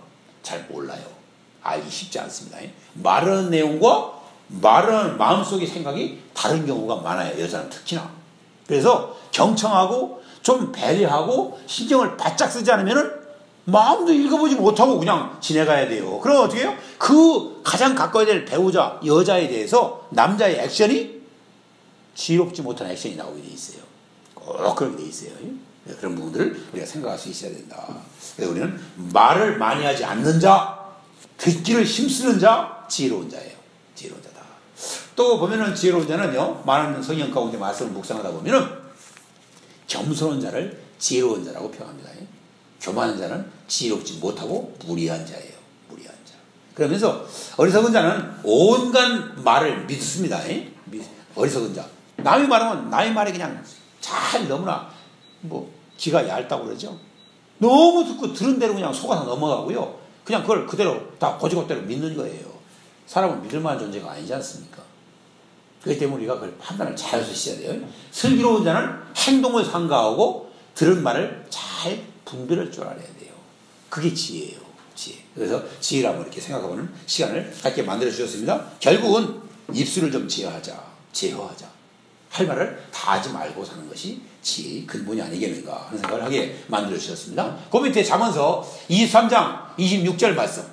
Speaker 1: 잘 몰라요. 알기 쉽지 않습니다. 말하는 내용과 말하는 마음속의 생각이 다른 경우가 많아요. 여자는 특히나. 그래서 경청하고 좀 배려하고 신경을 바짝 쓰지 않으면은 마음도 읽어보지 못하고 그냥 지내가야 돼요. 그럼 어떻게 해요? 그 가장 가까이 될 배우자, 여자에 대해서 남자의 액션이 지혜롭지 못한 액션이 나오게 돼 있어요. 꼭 그렇게 돼 있어요. 그런 부분들을 우리가 생각할 수 있어야 된다. 그래서 우리는 말을 많이 하지 않는 자, 듣기를 힘쓰는 자, 지혜로운 자예요. 지혜로운 자다. 또 보면은 지혜로운 자는요, 많은 성경 가운데 말씀을 묵상하다 보면은 겸손한 자를 지혜로운 자라고 표현합니다. 교만한 자는 지혜롭지 못하고 무리한 자예요. 무리한 자. 그러면서 어리석은 자는 온갖 말을 믿습니다. 어리석은 자. 남이 말하면 남의 말에 그냥 잘 너무나 귀가 얇다고 그러죠. 너무 듣고 들은 대로 그냥 속아서 넘어가고요. 그냥 그걸 그대로 다 고지고대로 믿는 거예요. 사람은 믿을 만한 존재가 아니지 않습니까? 그렇기 때문에 우리가 그걸 판단을 잘 할 수 있어야 돼요. 슬기로운 자는 행동을 삼가하고 들은 말을 잘 분별할 줄 알아야 돼요. 그게 지혜예요. 지혜. 그래서 지혜를 한번 이렇게 생각해보는 시간을 갖게 만들어 주셨습니다. 결국은 입술을 좀 제어하자. 할 말을 다 하지 말고 사는 것이 지혜의 근본이 아니겠는가 하는 생각을 하게 만들어 주셨습니다. 그 밑에 잠언서 23장 26절 말씀.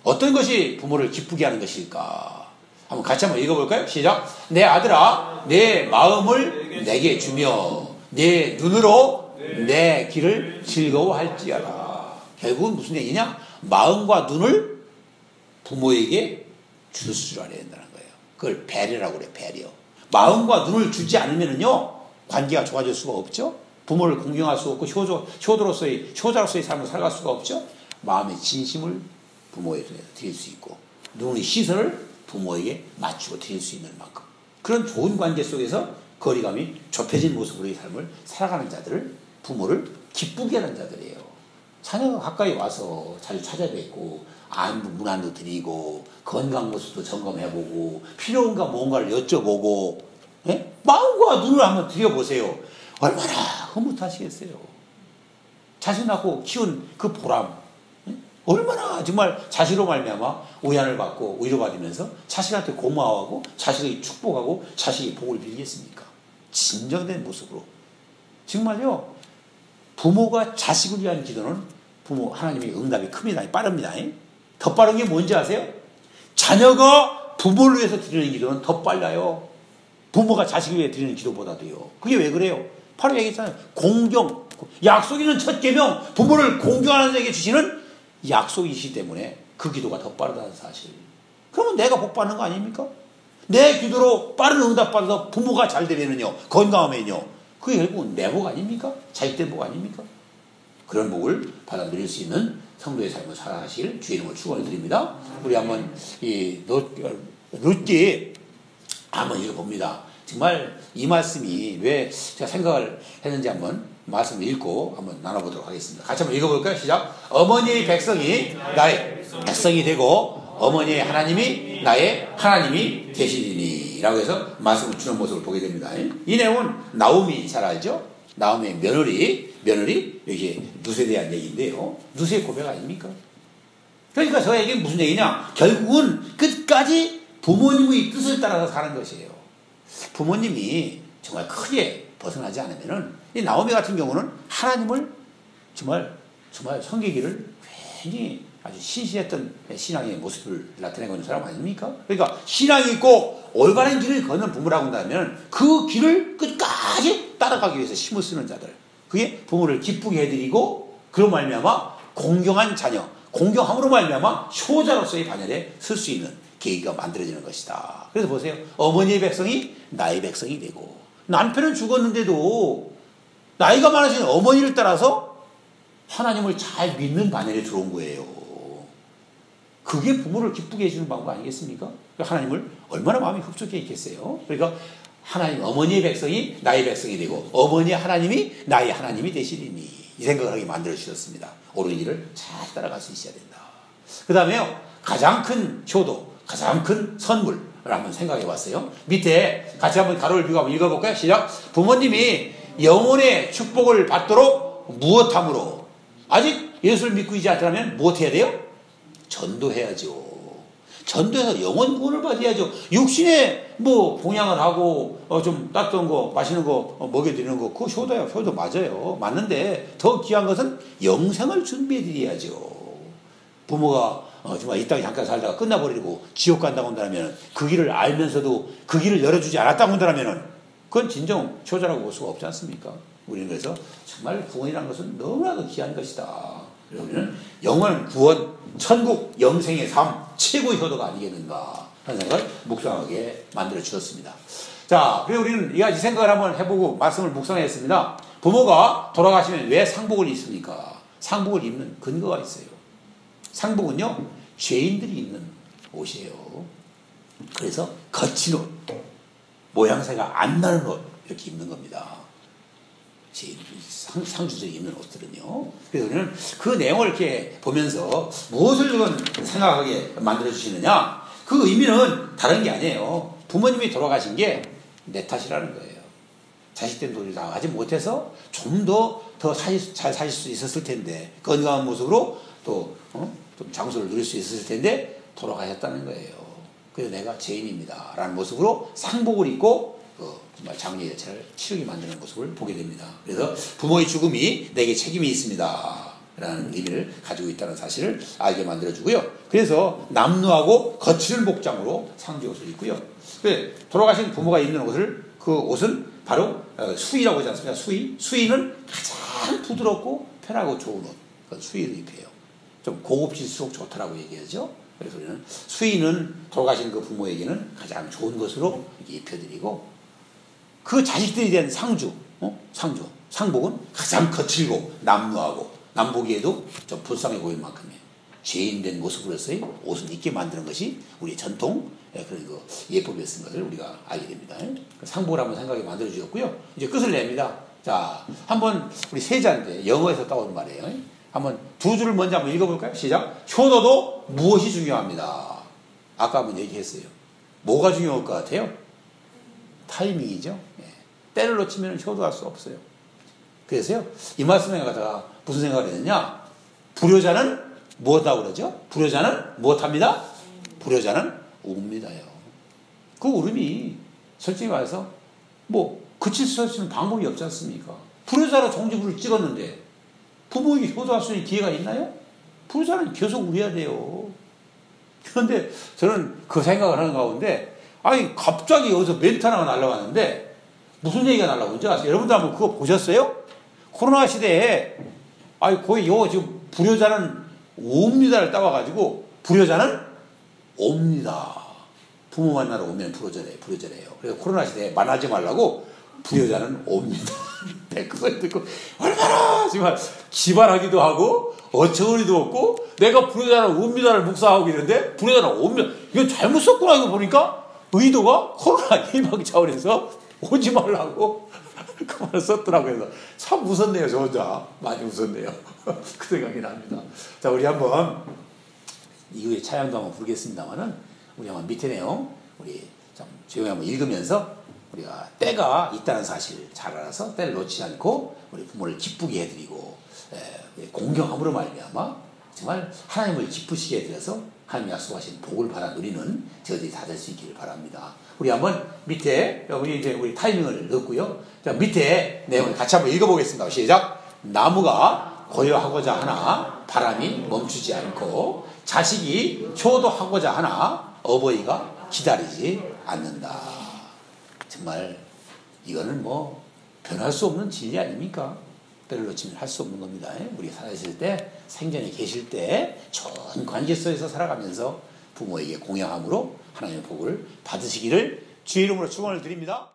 Speaker 1: 어떤 것이 부모를 기쁘게 하는 것일까? 한번 같이 한번 읽어볼까요? 시작. 내 아들아, 내 마음을 내게 주며 내 눈으로 내 길을 즐거워할지어다. 결국은 무슨 얘기냐? 마음과 눈을 부모에게 줄 줄 알아야 된다는 거예요. 그걸 배려라고 그래요. 배려. 마음과 눈을 주지 않으면은요, 관계가 좋아질 수가 없죠. 부모를 공경할 수 없고 효자로서의 삶을 살아갈 수가 없죠. 마음의 진심을 부모에게 드릴 수 있고, 눈의 시선을 부모에게 맞추고 드릴 수 있는 만큼, 그런 좋은 관계 속에서 거리감이 좁혀진 모습으로의 삶을 살아가는 자들을 부모를 기쁘게 하는 자들이에요. 자녀가 가까이 와서 자주 찾아뵙고 안부 문안도 드리고 건강 모습도 점검해보고 필요한가 뭔가를 여쭤보고, 마음과 눈을 한번 들여보세요. 얼마나 흐뭇하시겠어요. 자식 낳고 키운 그 보람, 얼마나 정말 자식으로 말미암아 오ян을 받고 위로받으면서 자식한테 고마워하고 자식의 축복하고 자식의 복을 빌겠습니까? 진정된 모습으로. 정말요, 부모가 자식을 위한 기도는 하나님의 응답이 큽니다. 빠릅니다. 더 빠른 게 뭔지 아세요? 자녀가 부모를 위해서 드리는 기도는 더 빨라요. 부모가 자식을 위해 드리는 기도보다도요. 그게 왜 그래요? 바로 얘기했잖아요. 공경. 약속 있는 첫 계명, 부모를 공경하는 자에게 주시는 약속이시기 때문에 그 기도가 더 빠르다는 사실. 그러면 내가 복 받는 거 아닙니까? 내 기도로 빠른 응답 받아서 부모가 잘 되면요, 건강하면요, 그게 결국은 내 복 아닙니까? 자식들 복 아닙니까? 그런 복을 받아 누릴 수 있는 성도의 삶을 살아가실 주의 이름을 축원을 드립니다. 우리 한번 룻기 한번 읽어봅니다. 정말 이 말씀이 왜 제가 생각을 했는지 한번 말씀을 읽고 한번 나눠보도록 하겠습니다. 같이 한번 읽어볼까요? 시작. 어머니의 백성이 나의 백성이 되고 어머니의 하나님이 나의 하나님이 되시리니 라고 해서 말씀을 주는 모습을 보게 됩니다. 이 내용은 나오미 잘 알죠? 나오미의 며느리 여기 누세에 대한 얘기인데요. 누세의 고백 아닙니까? 그러니까 저에게 무슨 얘기냐? 결국은 끝까지 부모님의 뜻을 따라서 사는 것이에요. 부모님이 정말 크게 벗어나지 않으면은, 이 나오미 같은 경우는 하나님을 정말 섬기기를 괜히 아주 신실했던 신앙의 모습을 나타내고 있는 사람 아닙니까? 그러니까 신앙이 있고 올바른 길을 걷는 부모라고 한다면 그 길을 끝까지 따라가기 위해서 힘을 쓰는 자들, 그게 부모를 기쁘게 해드리고 그로 말미암아 공경한 자녀, 공경함으로 말미암아 효자로서의 반열에 설 수 있는 계기가 만들어지는 것이다. 그래서 보세요. 어머니의 백성이 나의 백성이 되고, 남편은 죽었는데도 나이가 많으신 어머니를 따라서 하나님을 잘 믿는 반열에 들어온 거예요. 그게 부모를 기쁘게 해주는 방법 아니겠습니까? 하나님을 얼마나 마음이 흡족해 있겠어요. 그러니까 하나님, 어머니의 백성이 나의 백성이 되고 어머니의 하나님이 나의 하나님이 되시리니, 이 생각을 하게 만들어 주셨습니다. 옳은 길을 잘 따라갈 수 있어야 된다. 그 다음에요, 가장 큰 효도, 가장 큰 선물을 한번 생각해 봤어요. 밑에 같이 한번 가로를 비고 한번 읽어볼까요? 시작. 부모님이 영혼의 축복을 받도록 무엇함으로, 아직 예수를 믿고 있지 않다면 무엇해야 돼요? 전도해야죠. 전도해서 영혼 구원을 받아야죠. 육신에 봉양을 하고 좀 따뜻한 거 맛있는 거 먹여드리는 거, 그거 효도예요. 효도 맞아요. 맞는데 더 귀한 것은 영생을 준비해 드려야죠. 부모가 정말 이 땅에 잠깐 살다가 끝나버리고 지옥 간다고 한다면, 그 길을 알면서도 그 길을 열어주지 않았다고 한다면 그건 진정 효자라고 볼 수가 없지 않습니까? 우리는 그래서 정말 구원이라는 것은 너무나도 귀한 것이다. 그래서 우리는 영원 구원, 천국, 영생의 삶, 최고의 효도가 아니겠는가 하는 생각을 묵상하게 만들어 주었습니다. 자, 그래서 우리는 이 가지 생각을 한번 해보고 말씀을 묵상했습니다. 부모가 돌아가시면 왜 상복을 입습니까? 상복을 입는 근거가 있어요. 상복은요, 죄인들이 입는 옷이에요. 그래서 거친 옷, 모양새가 안 나는 옷, 이렇게 입는 겁니다. 상주들이 입는 옷들은요. 그래서 우리는 그 내용을 이렇게 보면서 무엇을 생각하게 만들어주시느냐? 그 의미는 다른 게 아니에요. 부모님이 돌아가신 게 내 탓이라는 거예요. 자식된 돈을 다 하지 못해서 좀 더 잘 사실 수 있었을 텐데, 건강한 모습으로 또 좀 장소를 누릴 수 있었을 텐데 돌아가셨다는 거예요. 그래서 내가 죄인입니다 라는 모습으로 상복을 입고 정말 장례 자체를 치르게 만드는 모습을 보게 됩니다. 그래서 부모의 죽음이 내게 책임이 있습니다 라는 의미를 가지고 있다는 사실을 알게 만들어주고요. 그래서 남루하고 거칠은 복장으로 상주옷을 입고요. 돌아가신 부모가 입는 옷을, 그 옷은 바로 수의라고 하지 않습니까? 수의는 가장 부드럽고 편하고 좋은 옷, 그 수의를 입혀요. 좀 고급질수록 좋다라고 얘기하죠. 그래서 우리는 수의는 돌아가신 그 부모에게는 가장 좋은 것으로 이렇게 입혀드리고, 그 자식들이 된 상복은 가장 거칠고 남루하고 남보기에도 좀 불쌍해 보일 만큼의 죄인된 모습으로서의 옷을 입게 만드는 것이 우리의 전통 그런 그 예법이었던 것을 우리가 알게 됩니다. 상복을 한번 생각해 만들어 주셨고요. 이제 끝을 냅니다. 자, 한번 우리 세자인데 영어에서 따온 말이에요. 한번 두 줄을 먼저 한번 읽어볼까요? 시작. 효도도 무엇이 중요합니다. 아까 한번 얘기했어요. 뭐가 중요할 것 같아요? 타이밍이죠. 때를 놓치면 효도할 수 없어요. 그래서요, 이 말씀에 갖다가 무슨 생각을 했느냐? 불효자는 무엇하고 그러죠? 불효자는 무엇합니다? 불효자는 웁니다요. 그 울음이 솔직히 말해서 그칠 수 있는 방법이 없지 않습니까? 불효자로 종지부를 찍었는데 부모에게 효도할 수 있는 기회가 있나요? 불효자는 계속 울어야 돼요. 그런데 저는 그 생각을 하는 가운데, 아니 갑자기 여기서 멘트 하나가 날라왔는데 무슨 얘기가 날라온지 아세요? 여러분들 한번 그거 보셨어요? 코로나 시대에 거의 지금 불효자는 옵니다를 따와가지고 불효자는 옵니다. 부모 만나러 오면 불효자래요. 그래서 코로나 시대에 만나지 말라고 불효자는 옵니다. 그걸 듣고 얼마나 정말 기발하기도 하고 어처구니도 없고, 내가 불효자는 옵니다를 묵상하고 있는데 불효자는 옵니다. 이거 잘못 썼구나. 이거 보니까 의도가 코로나 예방 차원에서 오지 말라고 그 말을 썼더라고요. 그래서 참 웃었네요. 저 혼자 많이 웃었네요. 그 생각이 납니다. 자, 우리 한번 이후에 차양도 한번 부르겠습니다만은, 우리 한번 밑에 내용 우리 좀 조용히 한번 읽으면서 우리가 때가 있다는 사실을 잘 알아서 때를 놓치지 않고 우리 부모를 기쁘게 해드리고 공경함으로 말미암아 정말 하나님을 기쁘시게 해드려서 하나님 약속하신 복을 받아 누리는 저희들이 다 될 수 있기를 바랍니다. 우리 한번 밑에 우리 타이밍을 넣고요. 자, 밑에 내용을 같이 한번 읽어보겠습니다. 시작. 나무가 고요하고자 하나 바람이 멈추지 않고, 자식이 효도하고자 하나 어버이가 기다리지 않는다. 정말 이거는 변할 수 없는 진리 아닙니까? 때를 놓치면 할 수 없는 겁니다. 우리 살아있을 때, 생전에 계실 때 좋은 관계 속에서 살아가면서 부모에게 공양함으로 하나님의 복을 받으시기를 주의 이름으로 축원을 드립니다.